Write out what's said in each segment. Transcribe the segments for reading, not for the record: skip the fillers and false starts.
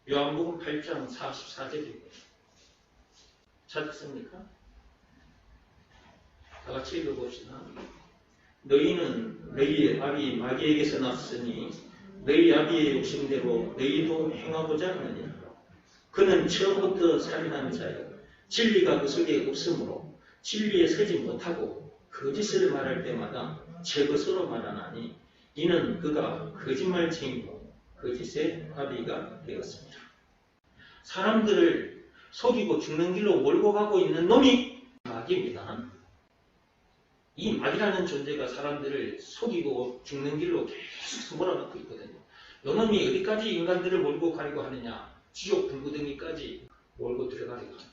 요한복음 8장 44절입니다. 찾았습니까? 다 같이 읽어봅시다. 너희는 너희 아비 마귀에게서 났으니 너희 아비의 욕심대로 너희도 행하고자 하느니라. 그는 처음부터 살인한 자요 진리가 그 속에 없으므로 진리에 서지 못하고 거짓을 말할 때마다 제 것으로 말하나니 이는 그가 거짓말쟁이고 거짓의 아비가 되었습니다. 사람들을 속이고 죽는 길로 몰고 가고 있는 놈이 마귀입니다. 이 마귀라는 존재가 사람들을 속이고 죽는 길로 계속 몰아넣고 있거든요. 이놈이 어디까지 인간들을 몰고 가려고 하느냐? 지옥 불구덩이까지 몰고 들어가려고 합니다.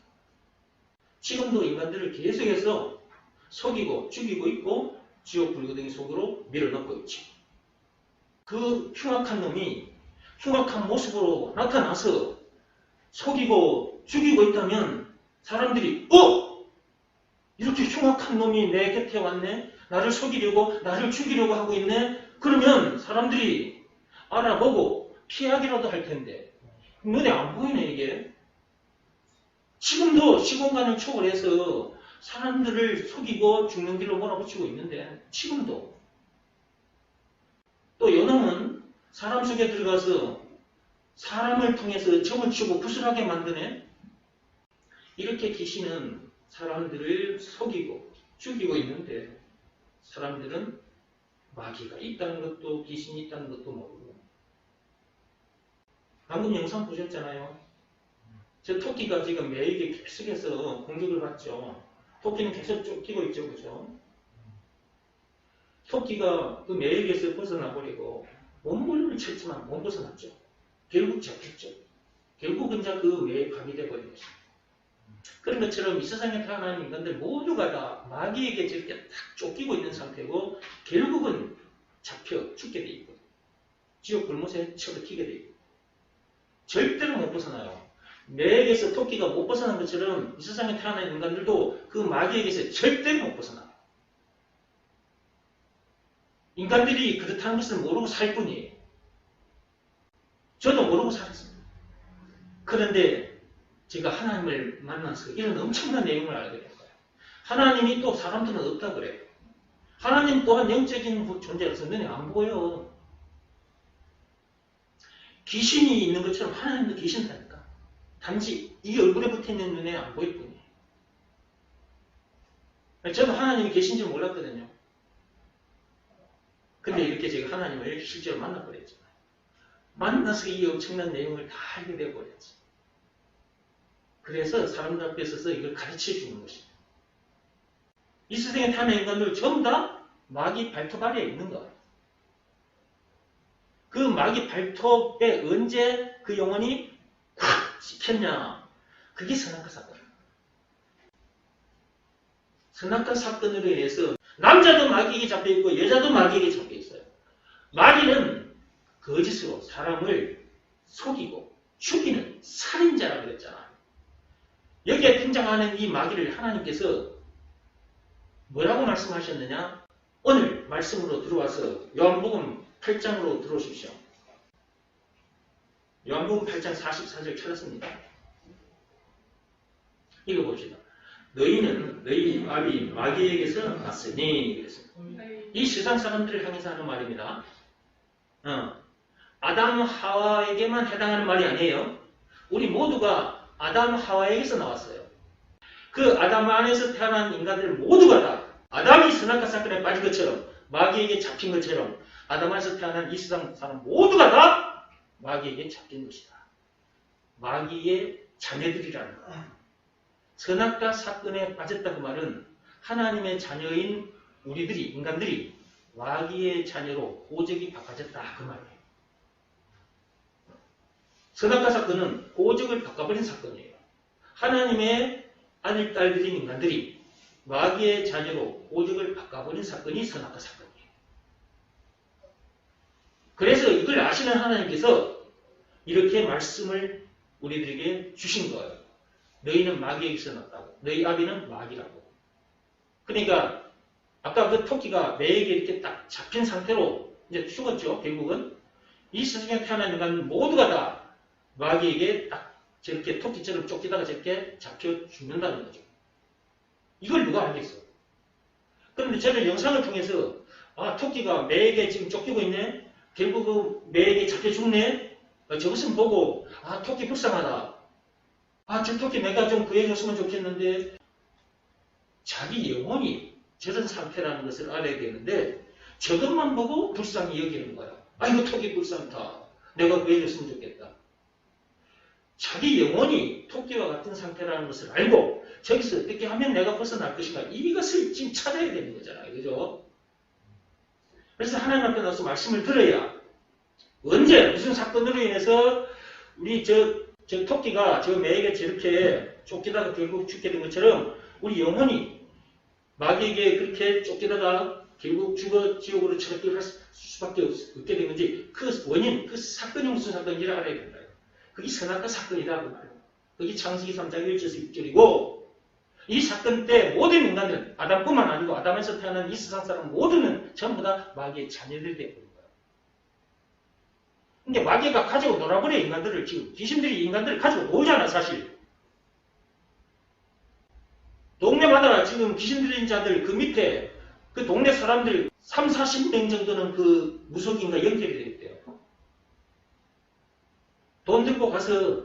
지금도 인간들을 계속해서 속이고 죽이고 있고 지옥 불구덩이 속으로 밀어넣고 있죠. 그 흉악한 놈이 흉악한 모습으로 나타나서 속이고 죽이고 있다면 사람들이 이렇게 흉악한 놈이 내 곁에 왔네? 나를 속이려고 나를 죽이려고 하고 있네? 그러면 사람들이 알아보고 피하기라도 할 텐데 눈에 안 보이네 이게. 지금도 시공간을 초월해서 사람들을 속이고 죽는 길로 몰아붙이고 있는데 지금도 또 요놈은 사람 속에 들어가서 사람을 통해서 점을 치고 구슬하게 만드네. 이렇게 귀신은 사람들을 속이고 죽이고 있는데 사람들은 마귀가 있다는 것도 귀신이 있다는 것도 모르고. 방금 영상 보셨잖아요. 저 토끼가 지금 매에게 계속해서 공격을 받죠. 토끼는 계속 쫓기고 있죠. 그죠? 토끼가 그 매에게서 벗어나버리고 몸부림을 쳤지만 못 벗어났죠. 결국 잡혔죠. 결국은 이제 그 매에 감이 돼버린 것입니다. 그런 것처럼 이 세상에 태어난 인간들 모두가 다 마귀에게 저렇게 딱 쫓기고 있는 상태고 결국은 잡혀 죽게 돼 있고 지옥 불못에 처박히게 돼 있고 절대로 못 벗어나요. 매에게서 토끼가 못 벗어난 것처럼 이 세상에 태어난 인간들도 그 마귀에게서 절대로 못 벗어나요. 인간들이 그렇다는 것을 모르고 살 뿐이에요. 저도 모르고 살았습니다. 그런데 제가 하나님을 만나서 이런 엄청난 내용을 알게 된 거예요. 하나님이 또 사람들은 없다 그래요. 하나님 또한 영적인 존재라서 눈에 안 보여. 귀신이 있는 것처럼 하나님도 계신다니까. 단지 이 얼굴에 붙어있는 눈에 안 보일 뿐이에요. 저도 하나님이 계신지 몰랐거든요. 근데 이렇게 제가 하나님을 실제로 만나버렸잖아요. 만나서 이 엄청난 내용을 다 알게 되어버렸지. 그래서 사람들 앞에 서서 이걸 가르쳐 주는 것입니다. 이 세상에 타는 인간들 전부 다 마귀 발톱 아래에 있는 거예요. 그 마귀 발톱에 언제 그 영혼이 콱 찍혔냐? 그게 선악과 사건이에요. 선악과 사건으로 인해서 남자도 마귀에게 잡혀있고 여자도 마귀에게 잡혀있어요. 마귀는 거짓으로 사람을 속이고 죽이는 살인자라고 그랬잖아요. 여기에 등장하는 이 마귀를 하나님께서 뭐라고 말씀하셨느냐? 오늘 말씀으로 들어와서 요한복음 8장으로 들어오십시오. 요한복음 8장 44절 찾았습니다. 읽어봅시다. 너희는 너희 아비 마귀에게서 났으니 그랬습니다. 이 세상 사람들을 향해서 하는 말입니다. 아담 하와에게만 해당하는 말이 아니에요. 우리 모두가 아담 하와에게서 나왔어요. 그 아담 안에서 태어난 인간들 모두가 다 아담이 선악과 사건에 빠진 것처럼 마귀에게 잡힌 것처럼 아담 안에서 태어난 이 세상 사람 모두가 다 마귀에게 잡힌 것이다. 마귀의 자녀들이라는 거야. 선악과 사건에 빠졌다고 말은 하나님의 자녀인 우리들이 인간들이 마귀의 자녀로 호적이 바꿔졌다 그 말이에요. 선악과 사건은 호적을 바꿔버린 사건이에요. 하나님의 아들, 딸들인 인간들이 마귀의 자녀로 호적을 바꿔버린 사건이 선악과 사건이에요. 그래서 이걸 아시는 하나님께서 이렇게 말씀을 우리들에게 주신 거예요. 너희는 마귀에게서 났다고. 너희 아비는 마귀라고. 그러니까 아까 그 토끼가 매에게 이렇게 딱 잡힌 상태로 이제 죽었죠. 결국은 이 세상에 태어난 인간 모두가 다 마귀에게 딱 저렇게 토끼처럼 쫓기다가 저렇게 잡혀 죽는다는 거죠. 이걸 누가 알겠어? 그런데 저는 영상을 통해서 토끼가 매에게 지금 쫓기고 있네? 결국 그 매에게 잡혀 죽네? 저것은 보고 토끼 불쌍하다. 저 토끼 내가 좀 구해줬으면 좋겠는데 자기 영혼이 저런 상태라는 것을 알아야 되는데 저것만 보고 불쌍히 여기는 거야. 이거 토끼 불쌍하다. 내가 구해줬으면 좋겠다. 자기 영혼이 토끼와 같은 상태라는 것을 알고 저기서 어떻게 하면 내가 벗어날 것인가 이것을 지금 찾아야 되는 거잖아요. 그죠? 그래서 하나님 앞에 나와서 말씀을 들어야 언제 무슨 사건으로 인해서 우리 저 토끼가 저 매에게 저렇게 쫓기다가 결국 죽게 된 것처럼 우리 영혼이 마귀에게 그렇게 쫓기다가 결국 죽어 지옥으로 처박힐 수밖에 없게 된 건지 그 원인, 그 사건이 무슨 사건인지를 알아야 된다. 그게 선악과 사건이라고 말해요. 그게 창세기 3장 1절에서 6절이고 이 사건 때 모든 인간들, 아담뿐만 아니고 아담에서 태어난 이 세상 사람 모두는 전부 다 마귀의 자녀들이 되어버린 거예요. 근데 마귀가 가지고 놀아버려 인간들을 지금 귀신들이 인간들을 가지고 놀잖아 사실. 동네마다 지금 귀신 들린 자들 그 밑에 그 동네 사람들 3, 40명 정도는 그 무속인과 연결이 되어 있대요. 돈 들고 가서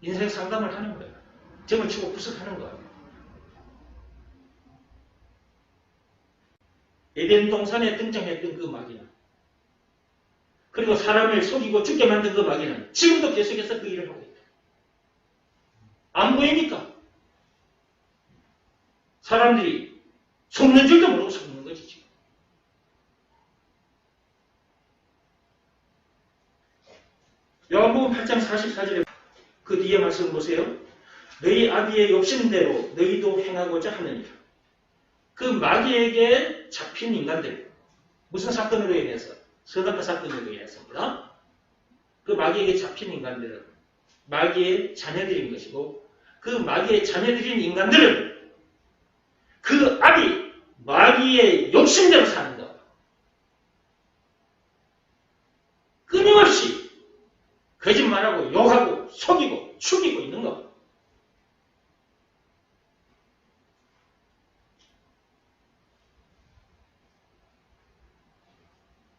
인생 상담을 하는 거예요. 점을 치고 구석하는 거예요. 에덴 동산에 등장했던 그 마귀는 그리고 사람을 속이고 죽게 만든 그 마귀는 지금도 계속해서 그 일을 하고 있다. 안 보이니까 사람들이 속는 줄도 모르고 속는 거지 지금. 요한복음 8장 44절에 그 뒤에 말씀 보세요. 너희 아비의 욕심대로 너희도 행하고자 하느니라. 그 마귀에게 잡힌 인간들 무슨 사건으로 인해서? 선악과 사건으로 인해서입니다. 그 마귀에게 잡힌 인간들은 마귀의 자녀들인 것이고 그 마귀의 자녀들인 인간들은 그 아비 마귀의 욕심대로 사는 것. 끊임없이 거짓말하고 욕하고 속이고 죽이고 있는 것.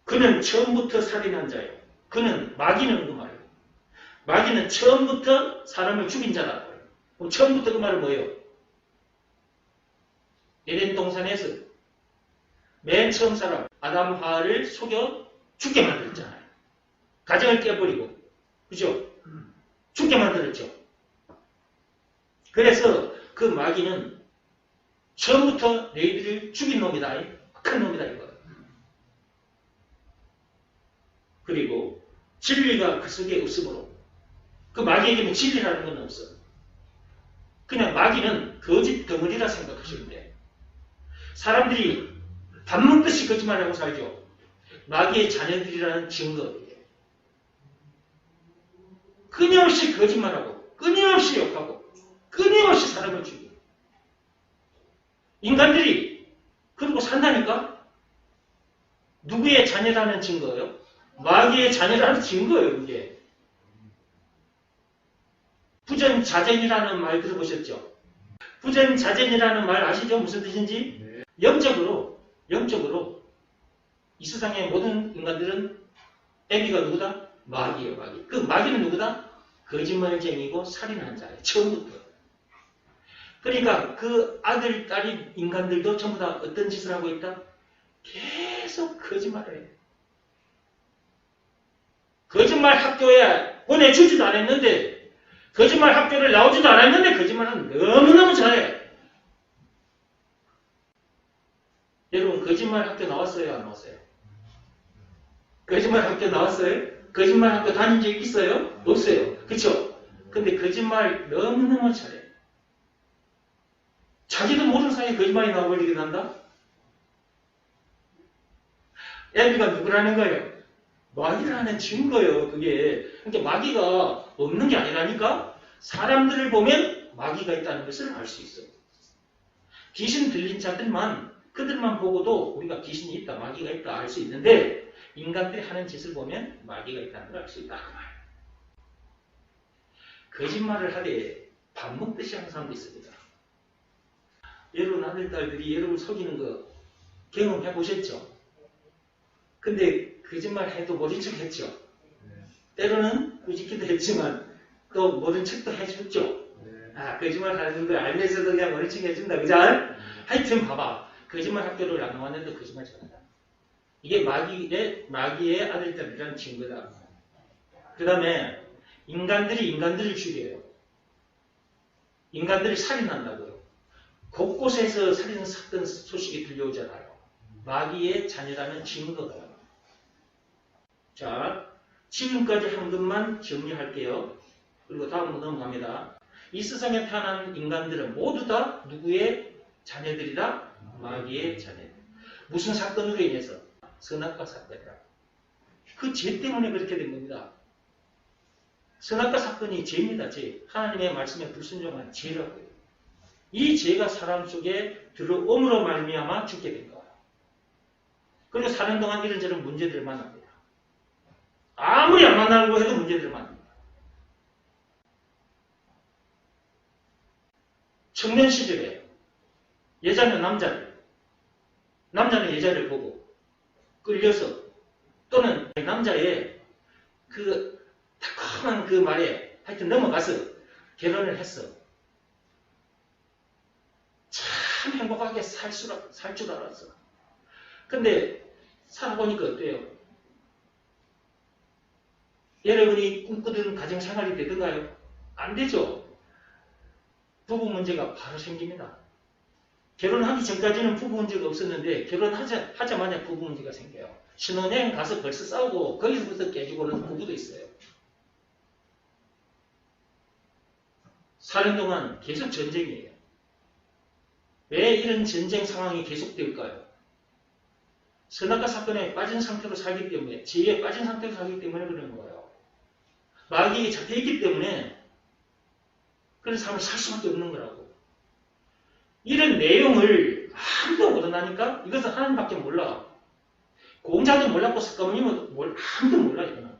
그는 처음부터 살인한 자예요. 그는 마귀는 그 말이에요. 마귀는 처음부터 사람을 죽인 자다. 그럼 처음부터 그 말은 뭐예요? 에덴 동산에서 맨 처음 사람 아담 하와를 속여 죽게 만들었잖아요. 가정을 깨버리고 그죠? 죽게 만들었죠. 그래서 그 마귀는 처음부터 너희들을 죽인 놈이다. 큰 놈이다 이거예요. 그리고 진리가 그 속에 없으므로 그 마귀에게는 진리라는 건 없어. 그냥 마귀는 거짓 덩어리라 생각하시면 돼. 사람들이 밥 먹듯이 거짓말하고 살죠. 마귀의 자녀들이라는 증거. 끊임없이 거짓말하고 끊임없이 욕하고 끊임없이 사람을 죽이고 인간들이 그러고 산다니까? 누구의 자녀라는 증거예요? 마귀의 자녀라는 증거예요. 이게 부전자전이라는 말 들어보셨죠? 부전자전이라는 말 아시죠? 무슨 뜻인지? 네. 영적으로 이 세상의 모든 인간들은 애비가 누구다? 마귀예요. 마귀. 그 마귀는 누구다? 거짓말쟁이고 살인한 자예요. 처음부터. 그러니까 그 아들, 딸이 인간들도 전부 다 어떤 짓을 하고 있다? 계속 거짓말을 해요. 거짓말 학교에 보내주지도 않았는데 거짓말 학교를 나오지도 않았는데 거짓말은 너무너무 잘해. 여러분 거짓말 학교 나왔어요? 안 나왔어요? 거짓말 학교 나왔어요? 거짓말 학교 다닌 적 있어요? 없어요. 그쵸? 근데 거짓말 너무너무 잘해. 자기도 모르는 사이에 거짓말이 나와버리게 한다? 애비가 누구라는 거예요? 마귀라는 증거예요. 그게. 그러니까 마귀가 없는 게 아니라니까 사람들을 보면 마귀가 있다는 것을 알 수 있어요. 귀신 들린 자들만 그들만 보고도 우리가 귀신이 있다, 마귀가 있다 알 수 있는데 인간들이 하는 짓을 보면 마귀가 있다는 걸 알 수 있다. 그 말. 거짓말을 하되 밥 먹듯이 하는 사람도 있습니다. 여러분 아들, 딸들이 여러분 속이는 거 경험해 보셨죠? 근데 거짓말 해도 모른 척 했죠? 때로는 꾸짖기도 했지만 또 모른 척도 해줬죠? 거짓말 하는 걸 알면서도 그냥 모른 척 해준다. 그죠? 하여튼 봐봐. 거짓말 학교를 안 나왔는데 거짓말 잘한다. 이게 마귀의 아들들이라는 증거다. 그 다음에 인간들이 인간들을 죽여요. 인간들을 살인한다고요. 곳곳에서 살인 사건 소식이 들려오잖아요. 마귀의 자녀라는 증거가. 자, 지금까지 한 것만 정리할게요. 그리고 다음으로 넘어갑니다. 이 세상에 태어난 인간들은 모두 다 누구의 자녀들이다? 마귀의 자녀들. 무슨 사건으로 인해서? 선악과 사건이다. 그 죄 때문에 그렇게 된 겁니다. 선악과 사건이 죄입니다. 죄. 하나님의 말씀에 불순종한 죄라고요. 이 죄가 사람 속에 들어옴으로 말미암아 죽게 된 거예요. 그리고 사는 동안 이런저런 문제들을 만납니다. 아무리 안 만나려고 해도 문제들을 만납니다. 청년 시절에 여자는 남자를, 남자는 여자를 보고 끌려서 또는 남자의 그 달콤한 그 말에 하여튼 넘어가서 결혼을 했어. 참 행복하게 살 줄 알았어. 근데 살아보니까 어때요? 여러분이 꿈꾸던 가정생활이 되던가요? 안 되죠. 부부 문제가 바로 생깁니다. 결혼하기 전까지는 부부 문제가 없었는데 결혼하자마자 부부 문제가 생겨요. 신혼여행 가서 벌써 싸우고 거기서부터 깨지고 그러는 부부도 있어요. 사는 동안 계속 전쟁이에요. 왜 이런 전쟁 상황이 계속될까요? 선악과 사건에 빠진 상태로 살기 때문에, 지혜에 빠진 상태로 살기 때문에 그러는 거예요. 마귀에 잡혀 있기 때문에 그런 삶을 살 수밖에 없는 거라고. 이런 내용을 아무도 모르나니까 이것은 하나님밖에 몰라. 공자도 몰랐고 석가모니는 아무도 몰라. 이거는.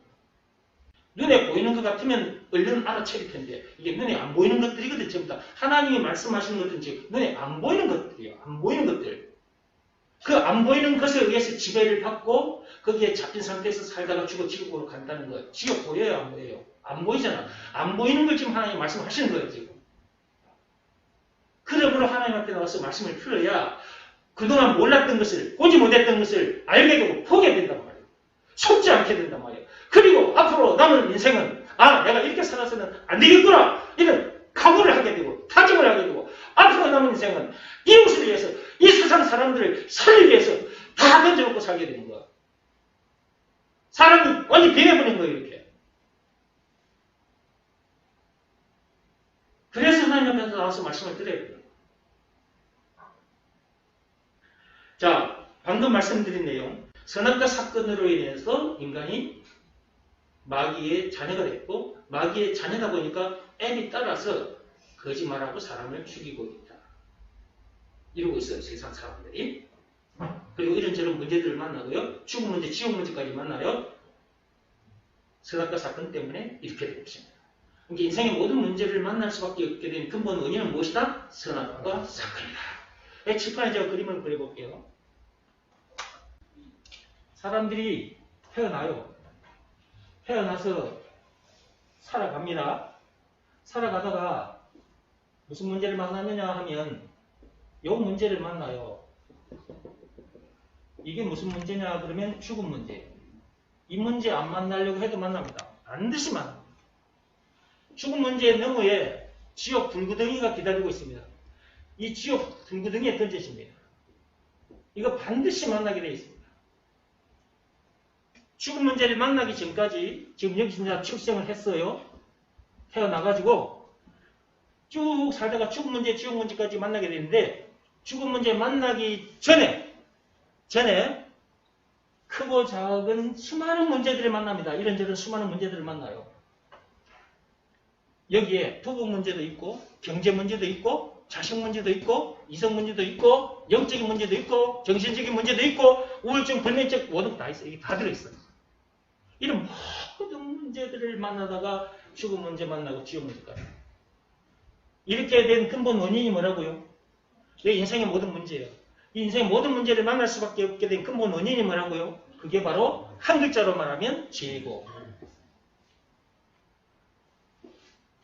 눈에 보이는 것 같으면 얼른 알아채릴 텐데 이게 눈에 안 보이는 것들이거든. 전부 다 하나님이 말씀하시는 것은 지금 눈에 안 보이는 것들이에요. 안 보이는 것들. 그 안 보이는 것에 의해서 지배를 받고 거기에 잡힌 상태에서 살다가 죽어 지옥으로 간다는 거예요. 지옥 보여요? 안 보여요? 안 보이잖아. 안 보이는 걸 지금 하나님이 말씀하시는 거예요. 지금. 그러므로 하나님한테 나와서 말씀을 풀어야 그동안 몰랐던 것을, 보지 못했던 것을 알게 되고 보게 된단 말이에요. 속지 않게 된단 말이에요. 그리고 앞으로 남은 인생은 내가 이렇게 살아서는 안 되겠구나. 이런 각오를 하게 되고 다짐을 하게 되고 앞으로 남은 인생은 이웃을 위해서 이 세상 사람들을 살리기 위해서 다 던져놓고 살게 되는 거야. 사람이 완전히 변해버린 거예요. 이렇게. 그래서 하나님 앞에서 나와서 말씀을 드려야 돼요. 자, 방금 말씀드린 내용, 선악과 사건으로 인해서 인간이 마귀의 자녀가 됐고 마귀의 자녀다 보니까 앱이 따라서 거짓말하고 사람을 죽이고 있다. 이러고 있어요. 세상 사람들이. 그리고 이런저런 문제들을 만나고요. 죽음 문제, 지옥 문제까지 만나요. 선악과 사건 때문에 이렇게 되고 있습니다. 그러니까 인생의 모든 문제를 만날 수밖에 없게 된 근본 원인은 무엇이다? 선악과 사건이다. 칠판에 제가 그림을 그려볼게요. 사람들이 태어나요. 태어나서 살아갑니다. 살아가다가 무슨 문제를 만나느냐 하면 요 문제를 만나요. 이게 무슨 문제냐 그러면 죽음 문제. 이 문제 안 만나려고 해도 만납니다. 반드시 만납니다. 죽음 문제 너머에 지옥 불구덩이가 기다리고 있습니다. 이 지옥 불구덩이에 던져집니다. 이거 반드시 만나게 되어 있습니다. 죽음 문제를 만나기 전까지 지금 여기 진짜 출생을 했어요. 태어나가지고 쭉 살다가 죽음 문제, 지옥 문제까지 만나게 되는데 죽음 문제 만나기 전에 크고 작은 수많은 문제들을 만납니다. 이런저런 수많은 문제들을 만나요. 여기에 부부 문제도 있고 경제 문제도 있고 자식 문제도 있고 이성 문제도 있고 영적인 문제도 있고 정신적인 문제도 있고 우울증, 불면증 모든 거 다 있어요. 이게 다 들어있어요. 이런 모든 문제들을 만나다가 죽음 문제 만나고 지옥 문제까지. 이렇게 된 근본 원인이 뭐라고요? 내 인생의 모든 문제예요. 이 인생의 모든 문제를 만날 수밖에 없게 된 근본 원인이 뭐라고요? 그게 바로 한 글자로 말하면 죄고,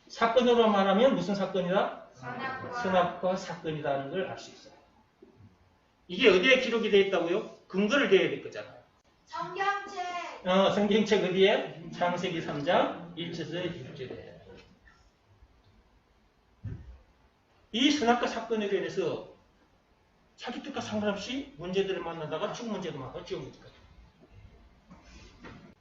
사건으로 말하면 무슨 사건이다? 선악과 사건이라는 걸 알 수 있어요. 이게 어디에 기록이 되어 있다고요? 근거를 대야 될 거잖아요. 성경책. 성경책 어디에? 창세기 3장 1절에서 6절에. 이 선악과 사건에 대해서 자기 뜻과 상관없이 문제들을 만나다가 죽은 문제도 많고 지옥 문제까지.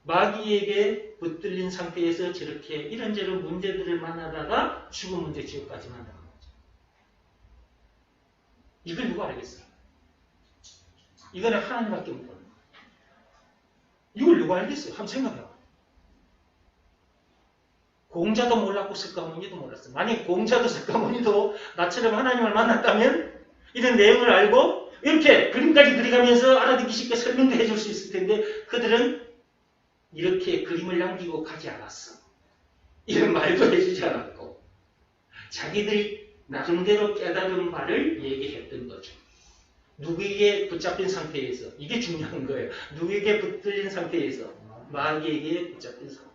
마귀에게 붙들린 상태에서 저렇게 이런저런 문제들을 만나다가 죽은 문제 지옥까지 만나는 거죠. 이걸 누가 알겠어요? 이거는 하나님밖에 못 보는 거예요. 이걸 누가 알겠어요? 한번 생각해봐. 공자도 몰랐고 석가모니도 몰랐어요. 만약 공자도 석가모니도 나처럼 하나님을 만났다면 이런 내용을 알고 이렇게 그림까지 그려가면서 알아듣기 쉽게 설명도 해줄 수 있을 텐데 그들은 이렇게 그림을 남기고 가지 않았어. 이런 말도 해주지 않았고 자기들 나름대로 깨달은 바를 얘기했던 거죠. 누구에게 붙잡힌 상태에서 이게 중요한 거예요. 누구에게 붙들린 상태에서 마귀에게 붙잡힌 상태에서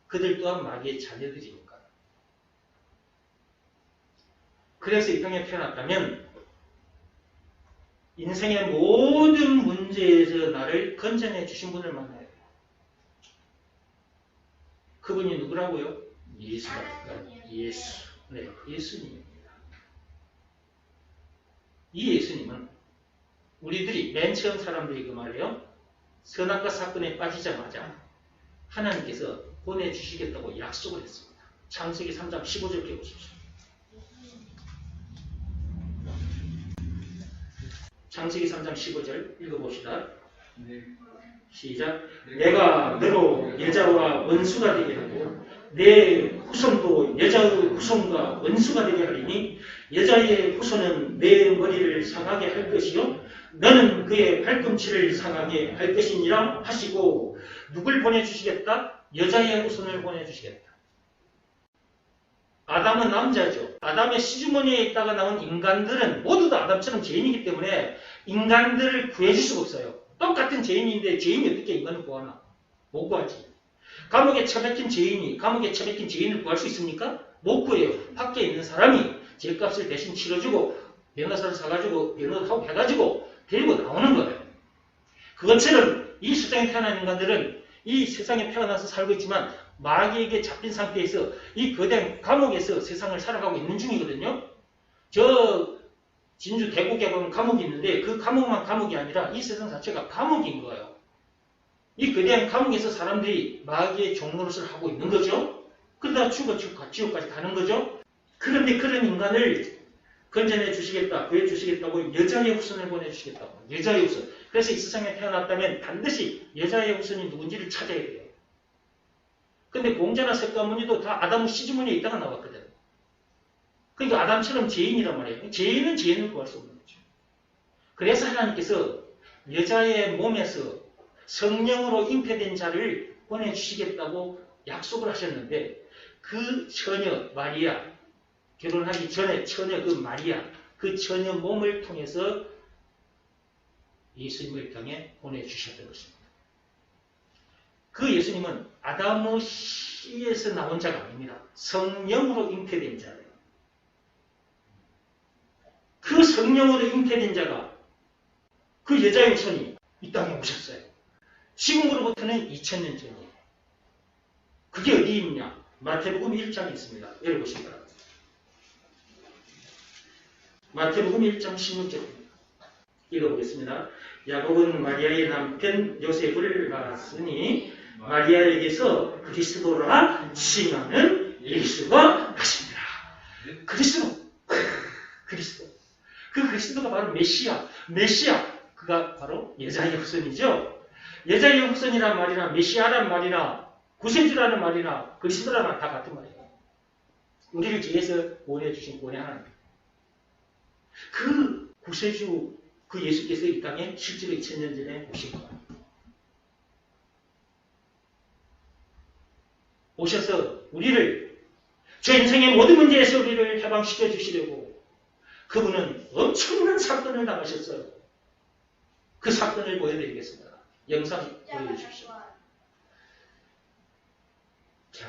그들 또한 마귀의 자녀들이니까. 그래서 이 땅에 태어났다면 인생의 모든 문제에서 나를 건져내 주신 분을 만나야 돼요. 그분이 누구라고요? 예수가 예수. 네, 예수님입니다. 이 예수님은 우리들이 맨 처음 사람들이 그 말이에요. 선악과 사건에 빠지자마자 하나님께서 보내주시겠다고 약속을 했습니다. 창세기 3장 15절 펴보십시오. 창세기 3장 15절 읽어봅시다. 시작. 내가 너로 여자와 원수가 되게 하고 내 후손도 여자의 후손과 원수가 되게 하리니 여자의 후손은 내 머리를 상하게 할 것이요 너는 그의 발꿈치를 상하게 할 것이니라 하시고 누굴 보내주시겠다? 여자의 후손을 보내주시겠다. 아담은 남자죠. 아담의 시주머니에 있다가 나온 인간들은 모두 다 아담처럼 죄인이기 때문에 인간들을 구해줄 수가 없어요. 똑같은 죄인인데 죄인이 어떻게 인간을 구하나? 못 구하지. 감옥에 처박힌 죄인이 감옥에 처박힌 죄인을 구할 수 있습니까? 못 구해요. 밖에 있는 사람이 죄값을 대신 치러주고 변호사를 사가지고 변호하고 해가지고 데리고 나오는 거예요. 그것처럼 이 세상에 태어난 인간들은 이 세상에 태어나서 살고 있지만 마귀에게 잡힌 상태에서 이 거대한 감옥에서 세상을 살아가고 있는 중이거든요. 저 진주 대곡에 보면 감옥이 있는데 그 감옥만 감옥이 아니라 이 세상 자체가 감옥인 거예요. 이 거대한 감옥에서 사람들이 마귀의 종노릇을 하고 있는 거죠. 그러다 죽어 지옥까지 가는 거죠. 그런데 그런 인간을 건져내 주시겠다, 구해 주시겠다고 여자의 후손을 보내주시겠다고. 여자의 후손. 그래서 이 세상에 태어났다면 반드시 여자의 후손이 누군지를 찾아야 돼요. 근데 공자나 석가모니도 다 아담 시주머니에 있다가 나왔거든. 그러니까 아담처럼 죄인이란 말이에요. 죄인은 죄인을 구할 수 없는 거죠. 그래서 하나님께서 여자의 몸에서 성령으로 잉태된 자를 보내주시겠다고 약속을 하셨는데 그 처녀 마리아, 결혼하기 전에 처녀 그 마리아, 그 처녀 몸을 통해서 예수님을 땅에 보내주셨던 것입니다. 그 예수님은 아담의 씨에서 나온 자가 아닙니다. 성령으로 잉태된 자예요. 그 성령으로 잉태된 자가 그 여자의 후손이 이 땅에 오셨어요. 지금으로부터는 2000년 전이에요. 그게 어디 있냐? 마태복음 1장에 있습니다. 읽어보시기 바랍니다. 마태복음 1장 16절입니다. 읽어보겠습니다. 야곱은 마리아의 남편 요셉을 낳았으니 마리아에게서 그리스도라 칭하는 예수가 나십니다. 그리스도. 그 그리스도가 바로 메시아. 그가 바로 여자의 후손이죠. 여자의 후손이란 말이나 메시아란 말이나 구세주라는 말이나 그리스도라는 말 다 같은 말이에요. 우리를 죄에서 구원해주신 구원의 하나님. 그 구세주, 그 예수께서 이 땅에 실제로 2000년 전에 오신 거예요. 오셔서 우리를 저 인생의 모든 문제에서 우리를 해방시켜 주시려고 그분은 엄청난 사건을 당하셨어요. 그 사건을 보여드리겠습니다. 영상 보여주십시오. 자,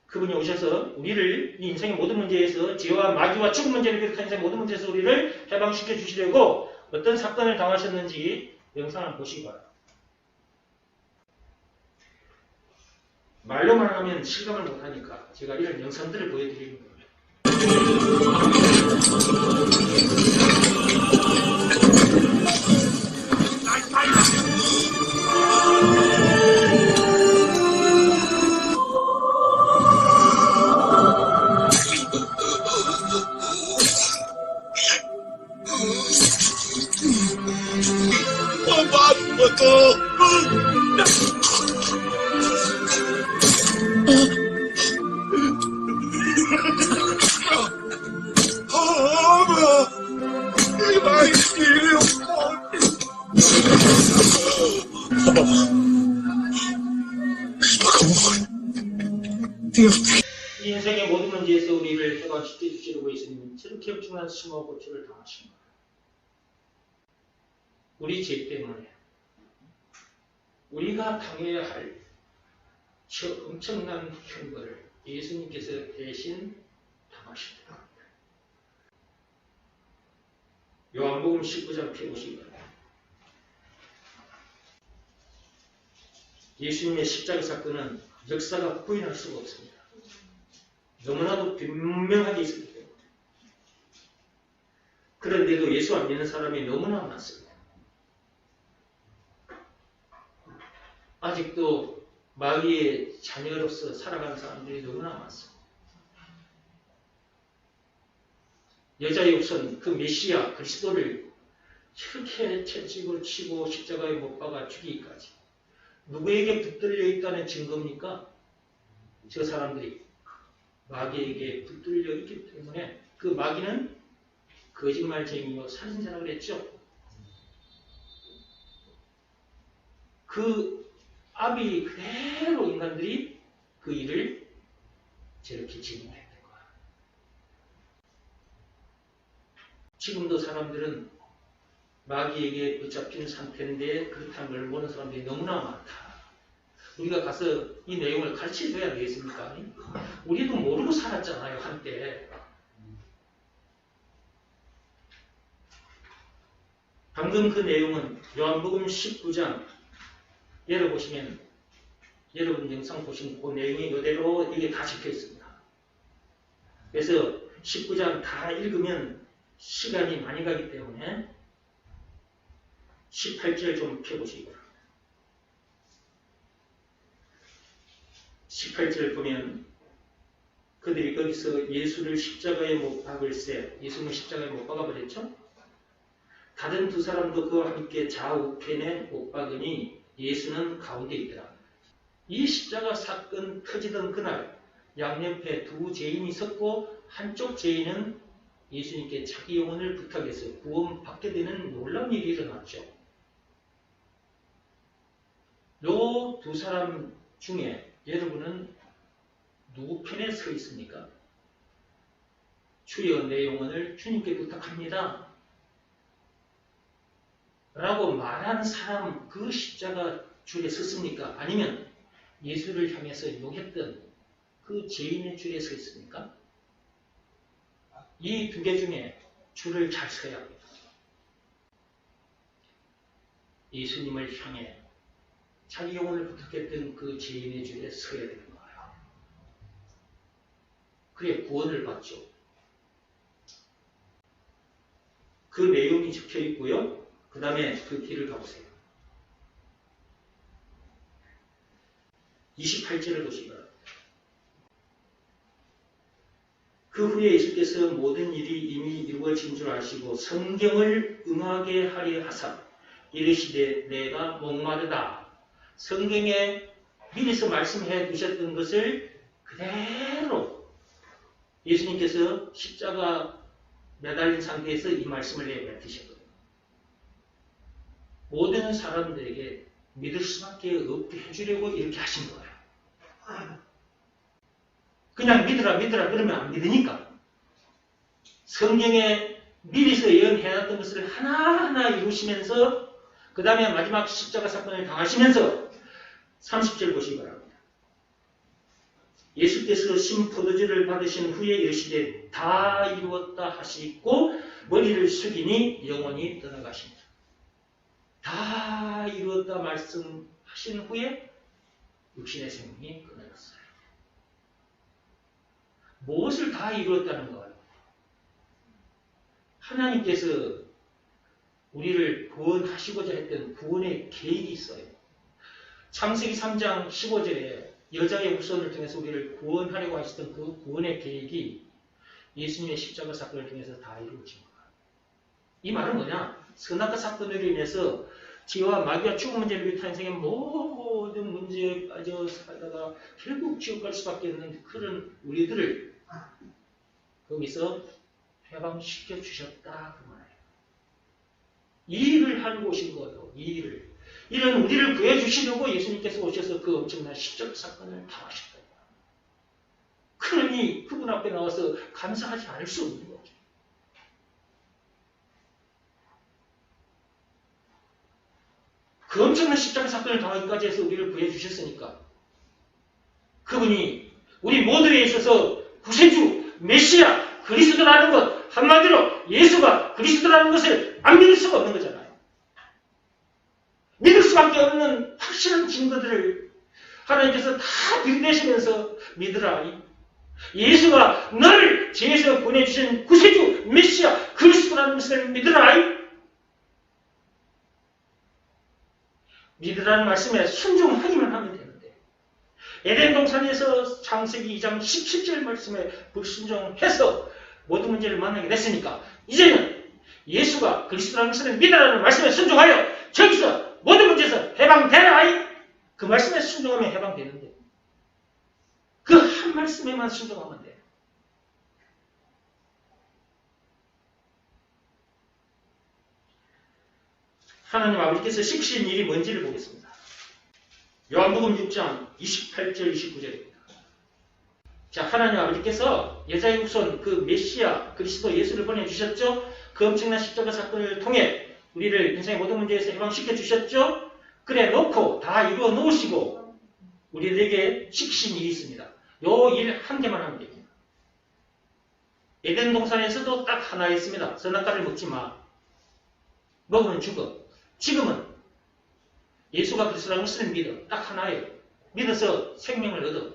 그분이 오셔서 우리를 이 인생의 모든 문제에서 죄와 마귀와 죽음 문제를 비롯한 인생의 모든 문제에서 우리를 해방시켜 주시려고 어떤 사건을 당하셨는지 영상을 보시기 바랍니다. 말로만 하면 실감을 못하니까 제가 이런 영상들을 보여드리는 겁니다. 이 인생의 모든 문제에서 우리를 해방시켜 주시려고 예수님은 저렇게 엄청난 수모와 고초를 당하신 거예요. 우리 죄 때문에 우리가 당해야 할 저 엄청난 형벌을 예수님께서 대신 당하셨다. 요한복음 19장 펴보시기 바랍니다. 예수님의 십자가 사건은 역사가 부인할 수가 없습니다. 너무나도 분명하게 있었기 때문에. 그런데도 예수 안 믿는 사람이 너무나 많습니다. 아직도 마귀의 자녀로서 살아가는 사람들이 너무나 많습니다. 여자의 우선 그 메시아 그리스도를 저렇게 채찍으로 치고 십자가에 못 박아 죽이기까지 누구에게 붙들려 있다는 증거입니까? 저 사람들이 마귀에게 붙들려 있기 때문에 그 마귀는 거짓말쟁이요 살인자라고 그랬죠. 그 압이 그대로 인간들이 그 일을 저렇게 진행했던 거야. 지금도 사람들은 마귀에게 붙잡힌 상태인데 그렇다는 걸 모르는 사람들이 너무나 많다. 우리가 가서 이 내용을 가르쳐줘야 되겠습니까? 우리도 모르고 살았잖아요, 한때. 방금 그 내용은 요한복음 19장 열어보시면 여러분 영상 보시면 그 내용이 이대로 이게 다 적혀 있습니다. 그래서 19장 다 읽으면 시간이 많이 가기 때문에 18절 좀 펴보시기 바랍니다. 18절 보면 그들이 거기서 예수를 십자가에 못 박을세, 예수는 십자가에 못 박아버렸죠? 다른 두 사람도 그와 함께 좌우편에 못 박으니 예수는 가운데 있더라. 이 십자가 사건 터지던 그날 양옆에 두 죄인이 섰고 한쪽 죄인은 예수님께 자기 영혼을 부탁해서 구원받게 되는 놀라운 일이 일어났죠. 요 두 사람 중에 여러분은 누구 편에 서 있습니까? 주여 내 영혼을 주님께 부탁합니다. 라고 말한 사람 그 십자가 줄에 섰습니까? 아니면 예수를 향해서 용했던 그 죄인의 줄에 서 있습니까? 이 두 개 중에 줄을 잘 서야 합니다. 예수님을 향해 자기 영혼을 부탁했던 그 죄인의 줄에 서야 되는 거예요. 그래 구원을 받죠. 그 내용이 적혀 있고요. 그 다음에 그 길을 가보세요. 28절을 보시기 바랍니다. 그 후에 예수께서 모든 일이 이미 이루어진 줄 아시고 성경을 응하게 하려 하사 이르시되 내가 목마르다. 성경에 미리서 말씀해 두셨던 것을 그대로 예수님께서 십자가 매달린 상태에서 이 말씀을 내뱉으셨거든요. 모든 사람들에게 믿을 수밖에 없게 해주려고 이렇게 하신 거예요. 그냥 믿으라 그러면 안 믿으니까 성경에 미리서 예언해놨던 것을 하나하나 이루시면서 그 다음에 마지막 십자가 사건을 당하시면서 30절 보시기 바랍니다. 예수께서 신포도주를 받으신 후에 이르시되 다 이루었다 하시고 머리를 숙이니 영원히 떠나가십니다. 다 이루었다 말씀하신 후에 육신의 생명이 끊어졌어요. 무엇을 다 이루었다는 거예요? 하나님께서 우리를 구원하시고자 했던 구원의 계획이 있어요. 창세기 3장 15절에 여자의 후손을 통해서 우리를 구원하려고 하셨던 그 구원의 계획이 예수님의 십자가 사건을 통해서 다 이루어진 거예요. 이 말은 뭐냐? 선악과 사건으로 인해서 죄와 마귀와 죽음 문제를 비롯한 인생의 모든 문제에 빠져 살다가 결국 지옥 갈 수밖에 없는 그런 우리들을 거기서 해방시켜 주셨다 그 말이에요. 이 일을 하고 오신 거예요. 이 일을. 이런 우리를 구해 주시려고 예수님께서 오셔서 그 엄청난 십자가 사건을 당하셨다. 그러니 그분 앞에 나와서 감사하지 않을 수 없는 거죠. 그 엄청난 십자가 사건을 당하기까지 해서 우리를 구해 주셨으니까 그분이 우리 모두에 있어서 구세주, 메시아, 그리스도라는 것 한마디로 예수가 그리스도라는 것을 안 믿을 수가 없는 거잖아요. 믿을 수밖에 없는 확실한 증거들을 하나님께서 다 들이대시면서 믿으라. 예수가 너를 죄에서 보내주신 구세주, 메시아, 그리스도라는 것을 믿으라. 믿으라는 말씀에 순종하기만 하면 되는데 에덴 동산에서 창세기 2장 17절 말씀에 불순종해서 모든 문제를 만나게 됐으니까 이제는 예수가 그리스도라는 것을 믿으라는 말씀에 순종하여 저기서 모든 문제에서 해방되라. 그 말씀에 순종하면 해방되는데 그 한 말씀에만 순종하면 돼요. 하나님 아버지께서 시키신 일이 뭔지를 보겠습니다. 요한복음 6장 28절 29절입니다. 자, 하나님 아버지께서 여자의 후손 그 메시아 그리스도 예수를 보내주셨죠. 그 엄청난 십자가 사건을 통해 우리를 인생의 모든 문제에서 해방시켜 주셨죠. 그래 놓고 다 이루어 놓으시고 우리들에게 시키신 일이 있습니다. 요 일 한 개만 하면 됩니다. 에덴 동산에서도 딱 하나 있습니다. 선악과를 먹지 마. 먹으면 죽어. 지금은 예수가 그리스도라는 것을 믿어. 딱 하나예요. 믿어서 생명을 얻어.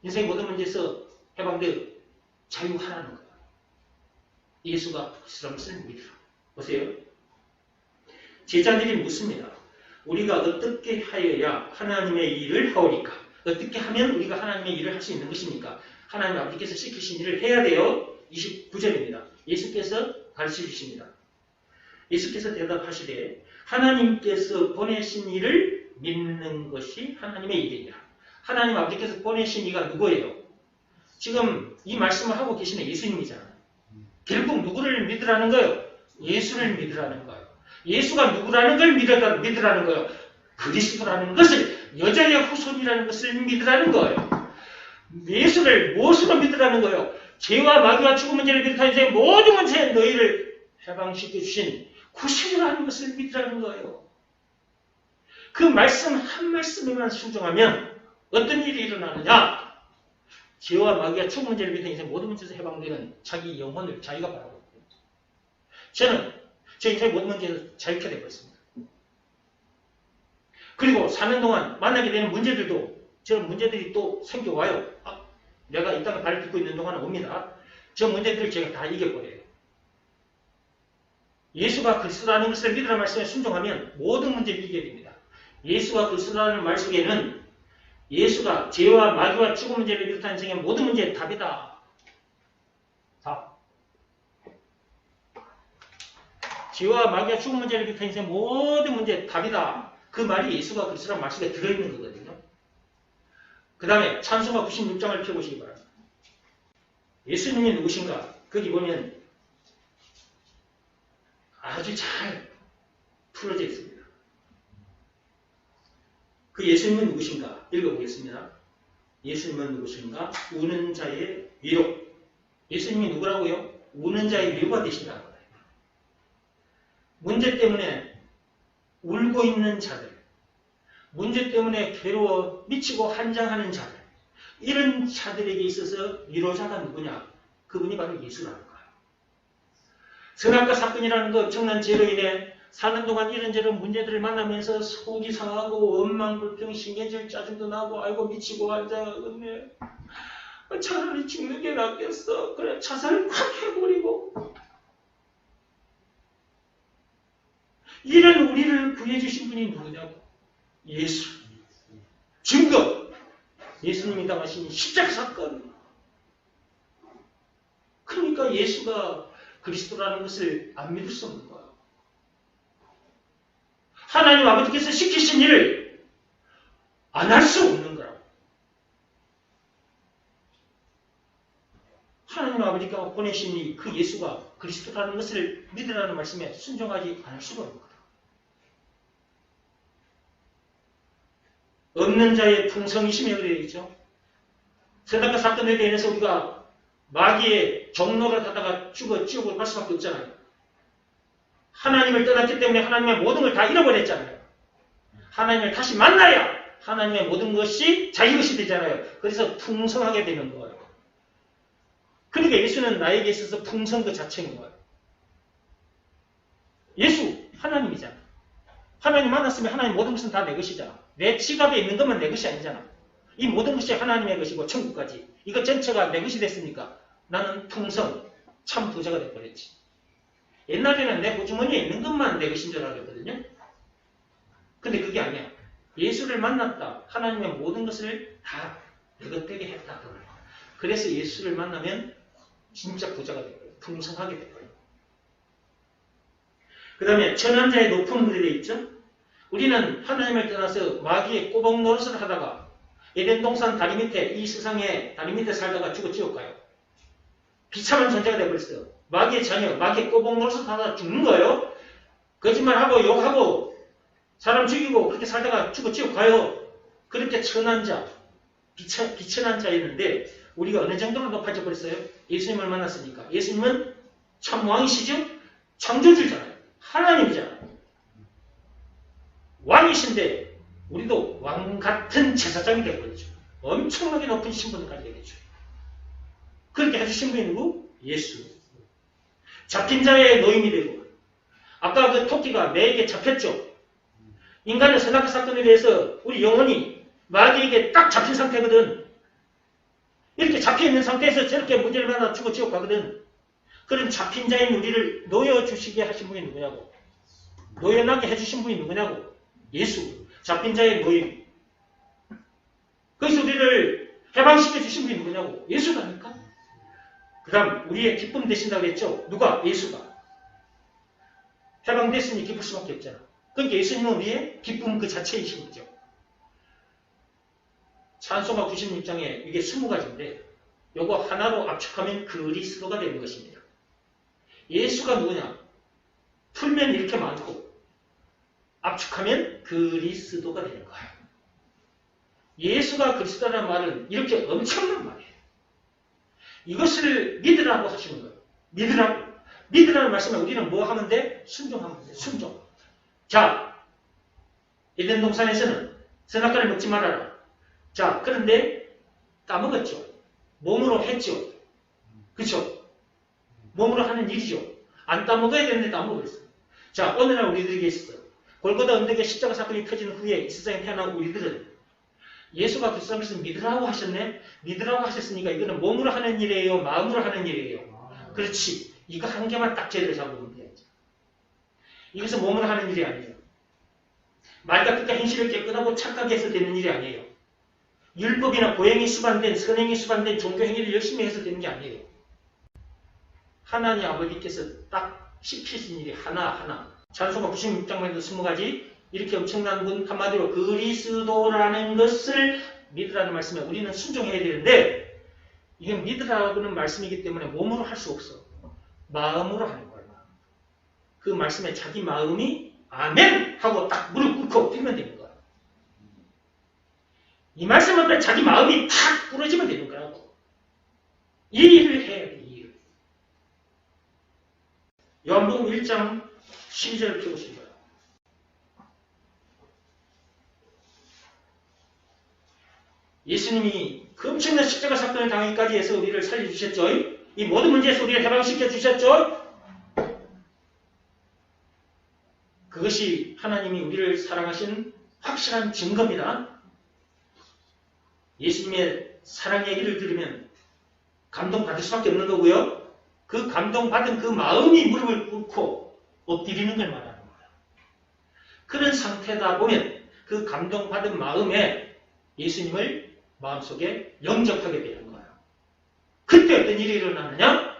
인생의 모든 문제에서 해방되어 자유하라는 거예요. 예수가 그리스도라는 것을 믿으라. 보세요. 제자들이 묻습니다. 우리가 어떻게 하여야 하나님의 일을 하오리까? 어떻게 하면 우리가 하나님의 일을 할 수 있는 것입니까? 하나님 아버지께서 시키신 일을 해야 돼요. 29절입니다. 예수께서 가르쳐 주십니다. 예수께서 대답하시되 하나님께서 보내신 일을 믿는 것이 하나님의 일이니라. 하나님 아버지께서 보내신 이가 누구예요? 지금 이 말씀을 하고 계시는 예수님이잖아요. 결국 누구를 믿으라는 거예요? 예수를 믿으라는 거예요. 예수가 누구라는 걸 믿으라는 거예요. 그리스도라는 것을, 여자의 후손이라는 것을 믿으라는 거예요. 예수를 무엇으로 믿으라는 거예요? 죄와 마귀와 죽음 문제를 비롯한 인생의 모든 문제에 너희를 해방시켜 주신 구세주라는 것을 믿으라는 거예요. 그 말씀 한 말씀에만 순종하면 어떤 일이 일어나느냐? 죄와 마귀와 죽음 문제를 비롯한 인생의 모든 문제에서 해방되는 자기 영혼을 자기가 바라보고 저는 제 인생의 모든 문제에서 자유케 되고 있습니다. 그리고 사는 동안 만나게 되는 문제들도 저런 문제들이 또 생겨와요. 내가 이 땅에 발을 딛고 있는 동안 옵니다. 저 문제들을 제가 다 이겨버려요. 예수가 그리스도라는 것을 믿으라는 말씀에 순종하면 모든 문제를 이겨야 됩니다. 예수가 그리스도라는 말 속에는 예수가 죄와 마귀와 죽음 문제를 비롯한 인생의 모든 문제의 답이다. 답. 죄와 마귀와 죽음 문제를 비롯한 인생의 모든 문제의 답이다. 그 말이 예수가 그리스도라는 말 속에 들어있는 거거든요. 그 다음에 찬송가 96장을 펴보시기 바랍니다. 예수님이 누구신가? 거기 보면 아주 잘 풀어져 있습니다. 그 예수님은 누구신가? 읽어보겠습니다. 예수님은 누구신가? 우는 자의 위로. 예수님이 누구라고요? 우는 자의 위로가 되신다는 거예요. 문제 때문에 울고 있는 자들, 문제 때문에 괴로워 미치고 한장하는 자들, 이런 자들에게 있어서 위로자가 누구냐? 그분이 바로 예수라는 거예요. 선악과 사건이라는 그 엄청난 죄로 인해 사는 동안 이런저런 문제들을 만나면서 속이 상하고 원망불평, 신경질, 짜증도 나고 아이고 미치고 앉아있네. 차라리 죽는 게 낫겠어. 그래 자살을 확 해버리고. 이런 우리를 구해주신 분이 누구냐고? 예수. 증거. 예수님이 당하신 십자가 사건. 그러니까 예수가 그리스도라는 것을 안 믿을 수 없는 거예요. 하나님 아버지께서 시키신 일을 안 할 수 없는 거라고. 하나님 아버지가 보내신 이 그 예수가 그리스도라는 것을 믿으라는 말씀에 순종하지 않을 수가 없는 거예요. 없는 자의 풍성이심에 그래 있죠. 선악과 사건에 대해서 우리가 마귀의 종로를 하다가 죽어 지옥을 갈 수밖에 없잖아요. 하나님을 떠났기 때문에 하나님의 모든 걸 다 잃어버렸잖아요. 하나님을 다시 만나야 하나님의 모든 것이 자기 것이 되잖아요. 그래서 풍성하게 되는 거예요. 그러니까 예수는 나에게 있어서 풍성 그 자체인 거예요. 예수 하나님이잖아. 하나님 만났으면 하나님 모든 것은 다 내 것이잖아. 내 지갑에 있는 것만 내 것이 아니잖아. 이 모든 것이 하나님의 것이고 천국까지. 이것 전체가 내 것이 됐으니까 나는 풍성, 참 부자가 돼버렸지. 옛날에는 내 호주머니에 있는 것만 내 것인 줄 알았거든요. 근데 그게 아니야. 예수를 만났다. 하나님의 모든 것을 다 내 것 되게 했다. 그래서 예수를 만나면 진짜 부자가 돼버려요. 풍성하게 돼버려요. 그 다음에 천한 자의 높은 무리에 있죠. 우리는 하나님을 떠나서 마귀의 꼬박 노릇을 하다가 에덴 동산 다리 밑에 이 세상에 다리 밑에 살다가 죽어 지옥 가요. 비참한 존재가 돼버렸어요. 마귀의 자녀, 마귀의 꼬박 노릇을 하다가 죽는 거예요. 거짓말하고 욕하고 사람 죽이고 그렇게 살다가 죽어 지옥 가요. 그렇게 천한 자, 비천한 자였는데 우리가 어느 정도로 높아져 버렸어요? 예수님을 만났으니까. 예수님은 참 왕이시죠? 창조주잖아요. 하나님이잖아요. 왕이신데 우리도 왕 같은 제사장이 되어버리죠. 엄청나게 높은 신분을 가지게 되죠. 그렇게 해주신 분이 누구? 예수. 잡힌 자의 노임이 되고 아까 그 토끼가 매에게 잡혔죠. 인간의 선악 사건에 대해서 우리 영혼이 마귀에게 딱 잡힌 상태거든. 이렇게 잡혀있는 상태에서 저렇게 문제를 만나 죽어 지옥 가거든. 그런 잡힌 자인 우리를 놓여주시게 하신 분이 누구냐고. 놓여나게 해주신 분이 누구냐고. 예수. 잡힌 자의 노임. 거기서 우리를 해방시켜 주신 분이 누구냐고. 예수라니까. 그 다음 우리의 기쁨 되신다고 했죠. 누가? 예수가. 해방됐으니 기쁠 수밖에 없잖아. 그러니까 예수님은 우리의 기쁨 그 자체이신 거죠. 찬송가 96장에 이게 20가지인데 요거 하나로 압축하면 그리스도가 되는 것입니다. 예수가 누구냐? 풀면 이렇게 많고 압축하면 그리스도가 되는 거예요. 예수가 그리스도라는 말은 이렇게 엄청난 말이에요. 이것을 믿으라고 하시는 거예요. 믿으라고. 믿으라는 말씀에 우리는 뭐 하면 돼? 순종하면 돼. 순종. 자, 에덴 동산에서는 선악과를 먹지 말아라. 자, 그런데 까먹었죠. 몸으로 했죠. 그렇죠? 몸으로 하는 일이죠. 안 따먹어야 되는데 따먹었어요. 자, 오늘날 우리들에게 있어요. 골고다 언덕에 십자가 사건이 터진 후에 이 세상에 태어난 우리들은 예수가 그리스도를 믿으라고 하셨네? 믿으라고 하셨으니까 이거는 몸으로 하는 일이에요? 마음으로 하는 일이에요? 그렇지. 이거 한 개만 딱 제대로 잡으면 돼야지. 이것은 몸으로 하는 일이 아니에요. 말과 뜻과 행실을 깨끗하고 착하게 해서 되는 일이 아니에요. 율법이나 고행이 수반된, 선행이 수반된 종교 행위를 열심히 해서 되는 게 아니에요. 하나님 아버지께서 딱 시키신 일이 하나하나. 찬송가 96장만 해도 20가지. 이렇게 엄청난 분 한마디로 그리스도라는 것을 믿으라는 말씀에 우리는 순종해야 되는데 이게 믿으라는 말씀이기 때문에 몸으로 할 수 없어. 마음으로 하는 거예요. 그 말씀에 자기 마음이 아멘! 하고 딱 무릎 꿇고 뛰면 되는 거예요. 이 말씀 앞에 자기 마음이 탁 부러지면 되는 거라고. 이 일을 해야 돼, 이 일. 요한복음 1장 12절을 펴보신 거예요. 예수님이 그 엄청난 십자가 사건을 당하기까지 해서 우리를 살려주셨죠. 이 모든 문제에서 우리를 해방시켜 주셨죠. 그것이 하나님이 우리를 사랑하신 확실한 증거입니다. 예수님의 사랑 얘기를 들으면 감동받을 수밖에 없는 거고요. 그 감동받은 그 마음이 무릎을 꿇고 엎드리는 걸 말하는 거예요. 그런 상태다 보면 그 감동받은 마음에 예수님을 마음속에 영접하게 되는 거예요. 그때 어떤 일이 일어나느냐?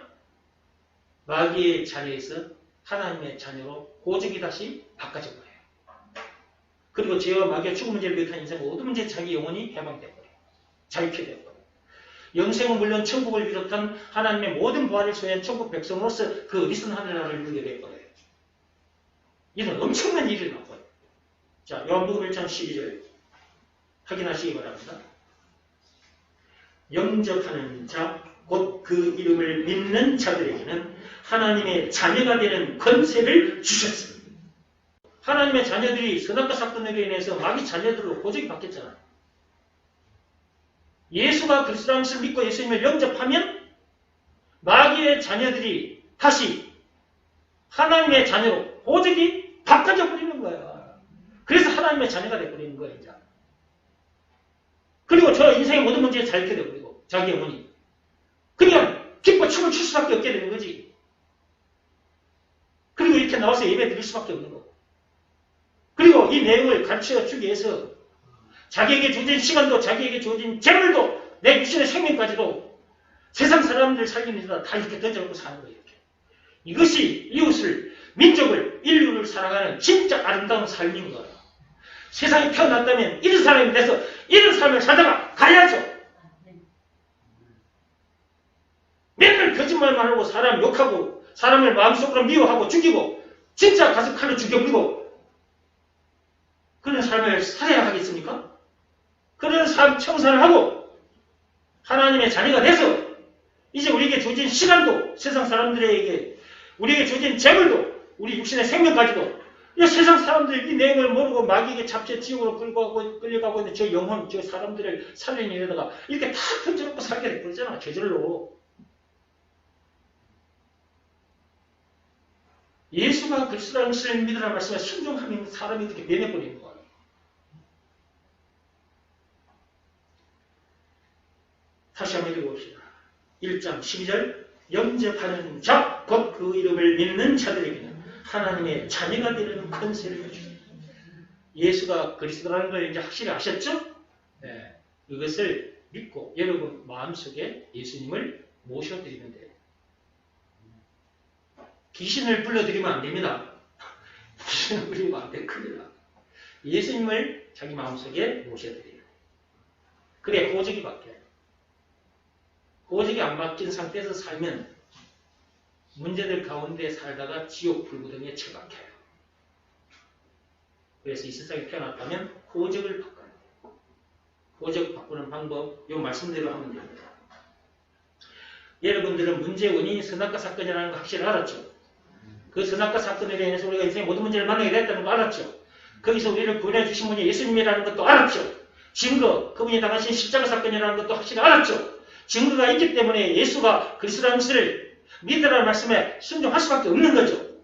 마귀의 자리에서 하나님의 자녀로 고적이 다시 바꿔져 버려요. 그리고 죄와 마귀와 죽음 문제를 비롯한 인생 모든 문제 자기 영혼이 해방돼 버려요. 자유케 돼 버려요. 영생은 물론 천국을 비롯한 하나님의 모든 부활을 소유한 천국 백성으로서 그 어디서는 하늘나라를 누리게 돼 버려요. 이런 엄청난 일이 나고요. 자, 요한복음 1장 12절 확인하시기 바랍니다. 영접하는 자, 곧 그 이름을 믿는 자들에게는 하나님의 자녀가 되는 권세를 주셨습니다. 하나님의 자녀들이 선악과 사건으로 인해서 마귀 자녀들로 고적이 바뀌었잖아요. 예수가 그리스도라는 것을 믿고 예수님을 영접하면 마귀의 자녀들이 다시 하나님의 자녀로 고적이 바꿔져 버리는 거야. 그래서 하나님의 자녀가 되어버리는 거야, 이제. 그리고 저 인생의 모든 문제에 자유케 되어버리고 자기 영혼이 그냥 기뻐 춤을 출 수밖에 없게 되는 거지. 그리고 이렇게 나와서 예배 드릴 수밖에 없는 거고. 그리고 이 내용을 가르쳐 주기 위해서 자기에게 주어진 시간도 자기에게 주어진 재물도 내 육신의 생명까지도 세상 사람들 살리는 데다 다 이렇게 던져놓고 사는 거예요. 이렇게. 이것이 이웃을, 민족을, 인류를 사랑하는 진짜 아름다운 삶인 거예요. 세상에 태어났다면 이런 사람이 돼서 이런 삶을 살다가 가야죠. 맨날 거짓말만 하고 사람 욕하고 사람을 마음속으로 미워하고 죽이고 진짜 가서 칼로 죽여버리고 그런 삶을 살아야 하겠습니까? 그런 삶 청산을 하고 하나님의 자녀가 돼서 이제 우리에게 주어진 시간도 세상 사람들에게 우리에게 주어진 재물도 우리 육신의 생명까지도 이 세상 사람들 이 내용을 모르고 마귀에게 잡혀 지옥으로 끌려가고 있는 저 영혼, 저 사람들을 살리는 일에다가 이렇게 다 던져놓고 살게 되잖아. 저절로. 예수가 그리스도라는 것을 믿으라는 말씀에 순종하면 사람이 이렇게 변해버리는 거예요. 다시 한번 읽어봅시다. 1장 12절 영접하는 자, 곧 그 이름을 믿는 자들에게는 하나님의 자녀가 되는 권세를 주십니다. 예수가 그리스도라는 걸 이제 확실히 아셨죠? 네. 이것을 믿고 여러분 마음속에 예수님을 모셔드리면 돼요. 귀신을 불러드리면 안 됩니다. 귀신을 부리면 안 돼. 큰일 나. 예수님을 자기 마음속에 모셔드려요. 그래 고적이 바뀌어요. 고적이 안 바뀐 상태에서 살면 문제들 가운데 살다가 지옥 불구덩이에 처박혀요. 그래서 이 세상에 태어났다면 고적을 바꿔야 돼요. 고적 바꾸는 방법, 이 말씀대로 하면 됩니다. 여러분들은 문제의 원인이 선악과 사건이라는 거 확실히 알았죠? 그 선악과 사건에 인해서 우리가 인생의 모든 문제를 만나게 됐다는 거 알았죠? 거기서 우리를 구원해 주신 분이 예수님이라는 것도 알았죠? 증거, 그분이 당하신 십자가 사건이라는 것도 확실히 알았죠? 증거가 있기 때문에 예수가 그리스도라는 것을 믿으라는 말씀에 순종할 수밖에 없는 거죠.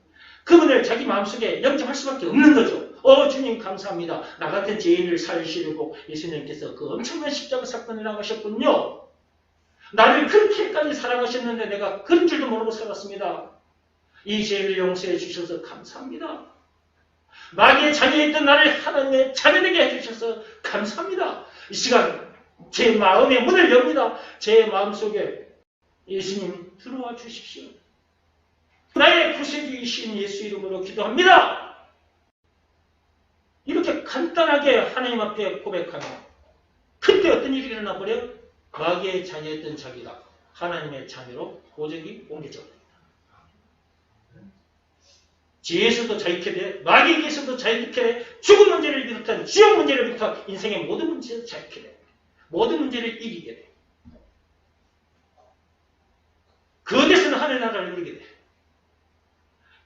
그분을 자기 마음속에 영접할 수밖에 없는 거죠. 주님 감사합니다. 나 같은 죄인을 살리시려고 예수님께서 그 엄청난 십자가 사건을 당하셨군요. 나를 그렇게까지 사랑하셨는데 내가 그런 줄도 모르고 살았습니다. 이 죄를 용서해 주셔서 감사합니다. 마귀의 자녀였던 나를 하나님의 자녀되게 해주셔서 감사합니다. 이 시간 제 마음의 문을 엽니다. 제 마음속에 예수님 들어와 주십시오. 나의 구세주이신 예수 이름으로 기도합니다. 이렇게 간단하게 하나님 앞에 고백하면 그때 어떤 일이 일어나 버려? 마귀의 자녀였던 자기가 하나님의 자녀로 고적이 옮겨져 버립니다. 죄에서도 자유케 돼, 마귀에게서도 자유케 돼, 죽은 문제를 비롯한 지옥 문제를 비롯한 인생의 모든 문제에서 자유케 돼. 모든 문제를 이기게 돼. 거기에서는 하늘나라를 누리게 돼.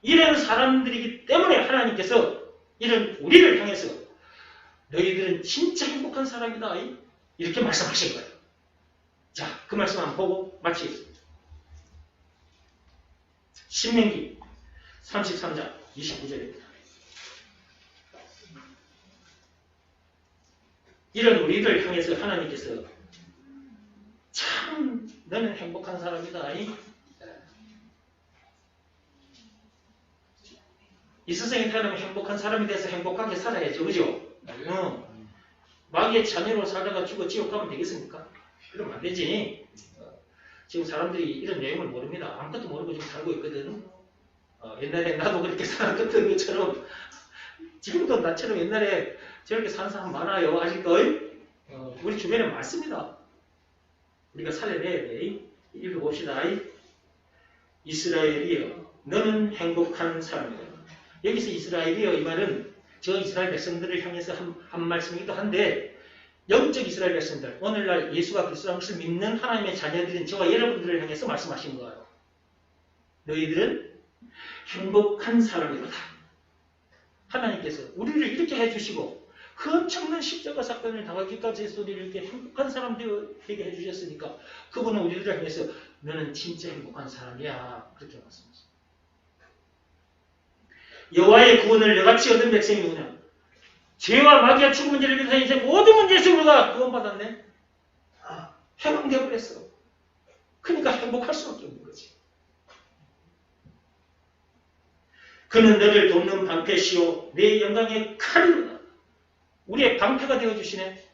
이런 사람들이기 때문에 하나님께서 이런 우리를 향해서 너희들은 진짜 행복한 사람이다. 이렇게 말씀하신 거예요. 자, 그 말씀 한번 보고 마치겠습니다. 신명기 33장 29절입니다. 이런 우리를 향해서 하나님께서 참 너는 행복한 사람이다. 이 세상에 태어나면 행복한 사람이 돼서 행복하게 살아야죠. 그죠? 마귀의 자녀로 살다가 죽어 지옥 가면 되겠습니까? 그러면 안 되지. 지금 사람들이 이런 내용을 모릅니다. 아무것도 모르고 지금 살고 있거든. 옛날에 나도 그렇게 살았던 것처럼 지금도 나처럼 옛날에 저렇게 사는 사람 많아요. 아직도 우리 주변에 많습니다. 우리가 살려내야 돼. 읽어봅시다. 이스라엘이여 너는 행복한 사람이다. 여기서 이스라엘이여 이 말은 저 이스라엘 백성들을 향해서 한 말씀이기도 한데 영적 이스라엘 백성들, 오늘날 예수가 그리스도라는 것을 믿는 하나님의 자녀들인 저와 여러분들을 향해서 말씀하신 거예요. 너희들은 행복한 사람이다. 하나님께서 우리를 이렇게 해주시고 그 엄청난 십자가 사건을 당하기까지 해서 우리를 이렇게 행복한 사람 되게 해주셨으니까 그분은 우리를 향해서 너는 진짜 행복한 사람이야. 그렇게 말씀하셨습니다. 여호와의 구원을 너같이 얻은 백성이 누구냐? 죄와 마귀와 죽은 문제를 비롯해 이제 모든 문제에서 우리가 구원받았네. 해방되어버렸어. 그러니까 행복할 수밖에 없는 거지. 그는 너를 돕는 방패시오 내 영광의 칼이로다. 우리의 방패가 되어주시네.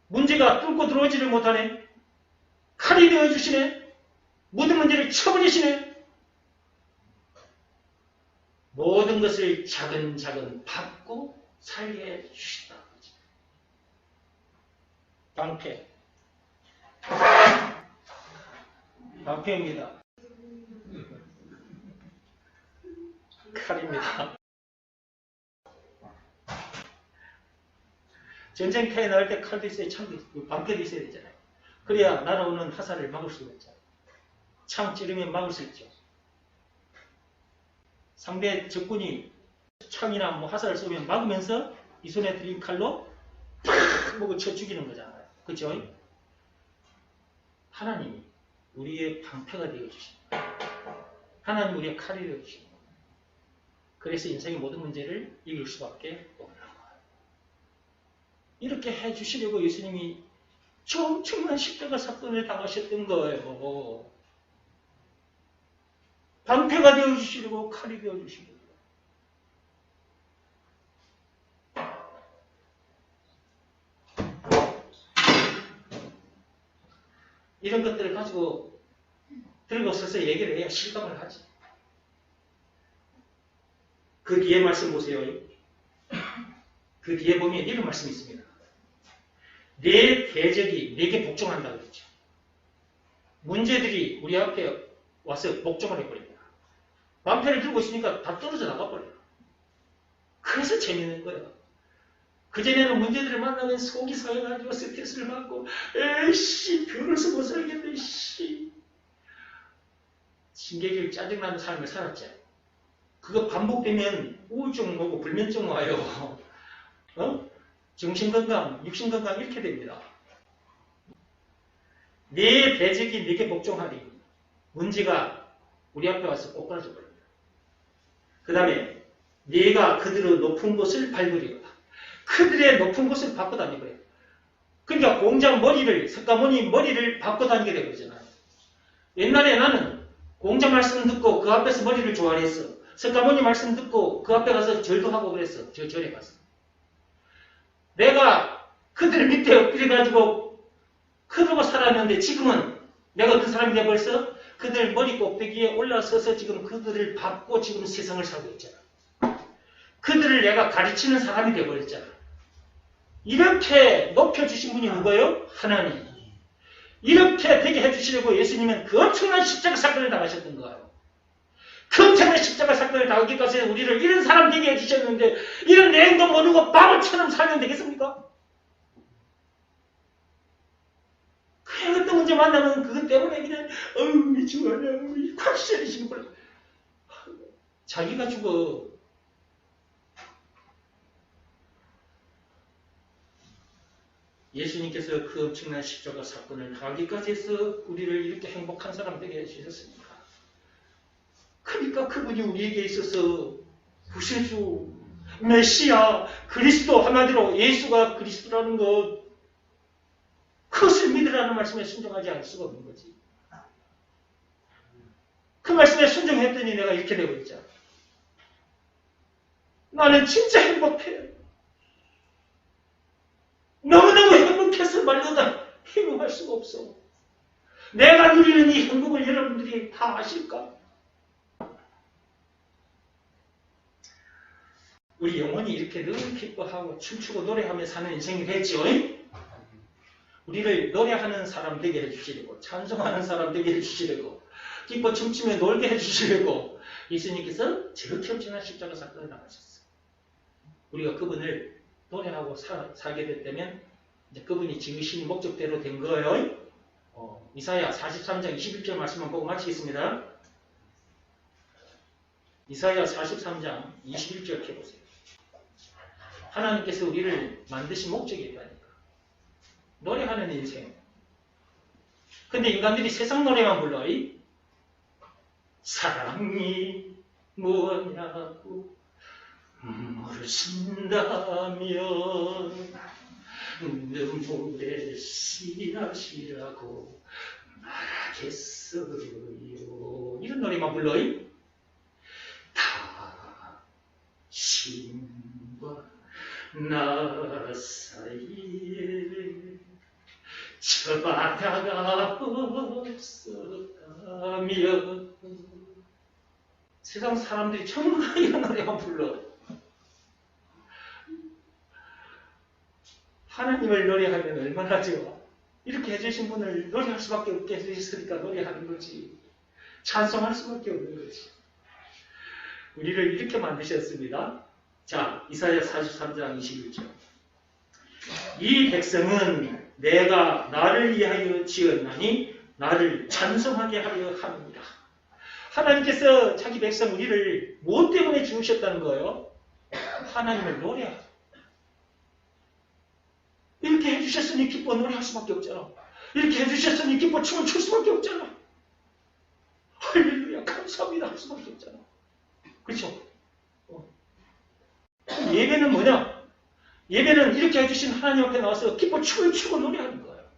문제가 뚫고 들어오지를 못하네. 칼이 되어주시네. 모든 문제를 쳐버리시네. 모든 것을 차근차근 밟고 살게 해주신다. 방패. 방패입니다. 칼입니다. 전쟁터에 나갈 때 칼도 있어야 창도 있어요. 방패도 있어야 되잖아요. 그래야 날아오는 화살을 막을 수가 있잖아요. 창 찌르면 막을 수 있죠. 상대 적군이 창이나 뭐 화살을 쏘면 막으면서 이 손에 들린 칼로 팍 보고 쳐 죽이는 거잖아요. 그렇죠? 하나님이 우리의 방패가 되어주십니다. 하나님 우리의 칼이 되어주십니다. 그래서 인생의 모든 문제를 이길 수밖에 없는 거예요. 이렇게 해주시려고 예수님이 저 엄청난 십자가 사건을 당하셨던 거예요. 방패가 되어주시려고 칼이 되어주시려고. 이런 것들을 가지고 들고 서서 얘기를 해야 실감을 하지. 그 뒤에 말씀 보세요. 그 뒤에 보면 이런 말씀이 있습니다. 내 대적이 내게 복종한다고 그랬죠. 문제들이 우리 앞에 와서 복종을 해버립니다. 방패를 들고 있으니까 다 떨어져 나가버려요. 그래서 재밌는 거예요. 그전에는 문제들을 만나면 속이 상해가지고 스트레스를 받고 에이씨 별로서 못 살겠네 씨. 신경질 짜증나는 삶을 살았죠. 그거 반복되면 우울증 오고 불면증 와요. 정신건강, 육신건강 잃게 됩니다. 내 대적이 내게 복종하리. 문제가 우리 앞에 와서 꼬꾸라져 버립니다. 그 다음에 네가 그들의 높은 곳을 밟으리로다. 그들의 높은 곳을 밟고 다니고요. 그러니까 공장 머리를, 석가모니 머리를 밟고 다니게 되거잖아요. 옛날에 나는 공장 말씀 듣고 그 앞에서 머리를 조아렸어. 석가모니 말씀 듣고 그 앞에 가서 절도 하고 그랬어. 저 절에 가서. 내가 그들 밑에 엎드려가지고 그러고 살았는데 지금은 내가 어떤 사람이 돼 벌써 그들 머리 꼭대기에 올라서서 지금 그들을 밟고 지금 세상을 살고 있잖아. 그들을 내가 가르치는 사람이 되어버렸잖아. 이렇게 높여주신 분이 누구예요? 하나님. 이렇게 되게 해주시려고 예수님은 그 엄청난 십자가 사건을 당하셨던 거예요. 그 엄청난 십자가 사건을 당하기까지 우리를 이런 사람 되게 해주셨는데 이런 내용도 모르고 바보처럼 살면 되겠습니까? 혼자 만나면 그것 때문에 그냥 어우 죽어라 확실히 죽어라. 자기가 죽어. 예수님께서 그 엄청난 십자가 사건을 하기까지 해서 우리를 이렇게 행복한 사람 되게 해주셨습니다. 그러니까 그분이 우리에게 있어서 구세주, 메시아, 그리스도, 한마디로 예수가 그리스도라는 것, 그것을 믿으라는 말씀에 순종하지 않을 수가 없는 거지. 그 말씀에 순종했더니 내가 이렇게 되고 있잖아. 나는 진짜 행복해. 너무너무 행복해서 말로다 행복할 수가 없어. 내가 누리는 이 행복을 여러분들이 다 아실까? 우리 영혼이 이렇게 늘 기뻐하고 춤추고 노래하며 사는 인생이 됐죠. 우리를 노래하는 사람 되게 해주시려고, 찬송하는 사람 되게 해주시려고, 기뻐 춤추며 놀게 해주시려고 예수님께서 저렇게 엄청난 십자가 사건을 당하셨어요. 우리가 그분을 노래하고 살게 됐다면 이제 그분이 지으신 목적대로 된 거예요. 이사야 43장 21절 말씀만 보고 마치겠습니다. 이사야 43장 21절 해보세요. 하나님께서 우리를 만드신 목적이 있다니까. 노래하는 인생. 근데 인간들이 세상 노래만 불러. 사랑이 뭐냐고 물으신다면 눈물에 씨라시라고 말하겠어요. 이런 노래만 불러. 당신과 나 사이에 저 바다가 없었다면. 세상 사람들이 정말 이런 노래만 불러. 하나님을 노래하면 얼마나 좋아. 이렇게 해주신 분을 노래할 수밖에 없게 해주셨으니까 노래하는 거지. 찬송할 수밖에 없는 거지. 우리를 이렇게 만드셨습니다. 자, 이사야 43장 21절. 이 백성은 내가 나를 위하여 지었나니 나를 찬송하게 하려 합니다. 하나님께서 자기 백성 우리를 무엇 때문에 지으셨다는 거예요? 하나님을 노래하고. 이렇게 해주셨으니 기뻐 노래할 수밖에 없잖아. 이렇게 해주셨으니 기뻐 춤을 출 수밖에 없잖아. 할렐루야 감사합니다 할 수밖에 없잖아. 그렇죠? 예배는 뭐냐? 예배는 이렇게 해주신 하나님 앞에 나와서 기뻐 춤을 추고 노래하는 거예요.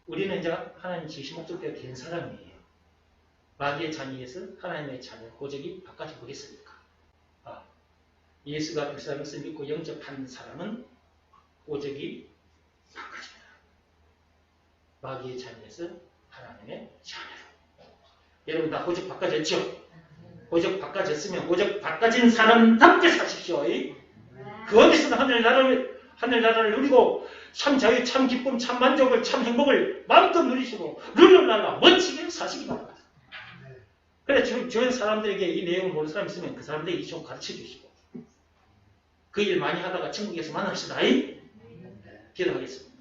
우리는 이제 하나님 지으신 목적대로 된 사람이에요. 마귀의 자녀에서 하나님의 자녀 고적이 바꿔져 보겠습니까? 예수가 불쌍한 것을 믿고 영접한 사람은 고적이 바꿔집니다. 마귀의 자녀에서 하나님의 자녀로. 여러분 다 고적 바꿔졌죠? 고적 바꿔졌으면 고적 바꿔진 사람답게 사십시오. 그 어디서든 하늘나라를 누리고 참 자유, 참 기쁨, 참 만족을, 참 행복을 마음껏 누리시고 룰루랄라 멋지게 사시기 바랍니다. 그래 주변 사람들에게 이 내용을 모르는 사람 있으면 그 사람들에게 좀 가르쳐 주시고 그 일 많이 하다가 천국에서 만납시다. 기도하겠습니다.